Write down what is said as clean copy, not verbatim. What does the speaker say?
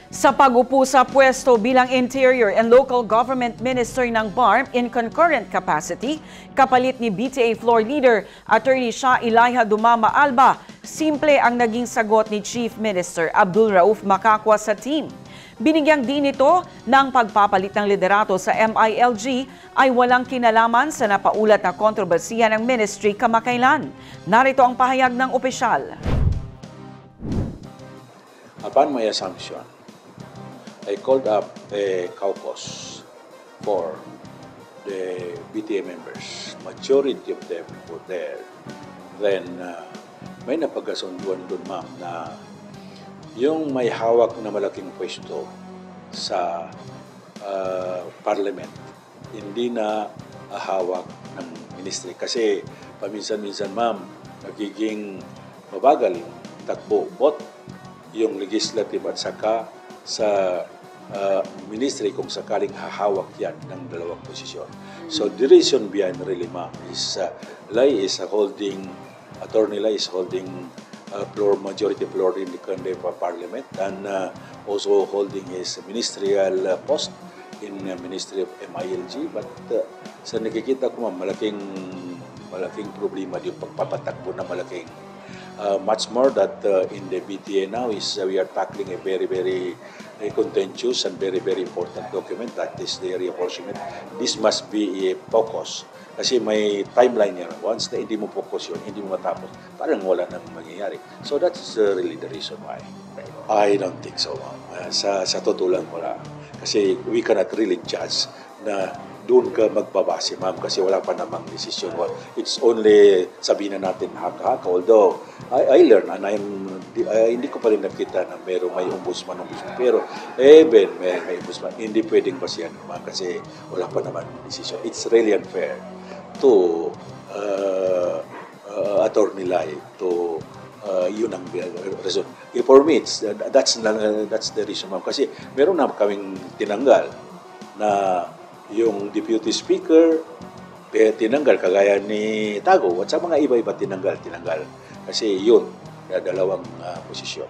Sa pag-upo sa pwesto bilang Interior and Local Government Minister ng BARM in concurrent capacity, kapalit ni BTA Floor Leader Attorney Shah Ilayha Dumama Alba, simple ang naging sagot ni Chief Minister Abdul Rauf Makakwa sa team. Binigyang din ito ng pagpapalit ng liderato sa MILG ay walang kinalaman sa napaulat na kontrobersiya ng ministry kamakailan. Narito ang pahayag ng opisyal. Upon my assumption, I called up a caucus for the BTA members. Majority of them were there. Then, may napagkasunduan doon, ma'am, na yung may hawak na malaking pwesto sa parliament, hindi na hawak ng ministry. Kasi paminsan-minsan, ma'am, nagiging mabagal yung takbo. Both yung legislative at saka sa ministry kung sakaling hahawak yan ng dalawang posisyon. So the reason behind really, ma'am, is Lai is holding, Attorney Lai is holding majority floor in the parliament and also holding his ministerial post in Ministry of MILG. But sa nakikita ko, ma'am, malaking problema yung pagpapatakbo na malaking much more that in the BTA now is we are tackling a very contentious and very important document, that is the reapportionment. This must be a focus kasi may timeline yan. Once na hindi mo focus yun, hindi mo matapos, parang wala nang mangyayari. So that's really the reason why. I don't think so, ma'am. Sa totoo lang wala. Kasi we cannot really judge na doon ka magbabase, ma'am, kasi wala pa namang decision. It's only sabihin na natin haka-haka. Although, I learn and hindi ko pa rin nakita na may ombudsman. Pero, even may ombudsman, hindi pwedeng basihan, ma'am, kasi wala pa naman decision. It's really unfair to Attorney Lai to yun ang reason. For me, that's the reason, ma'am. Kasi meron na kaming tinanggal na yung deputy speaker, tinanggal kagaya ni Tago at sa mga iba-iba tinanggal. Kasi yun, dalawang posisyon.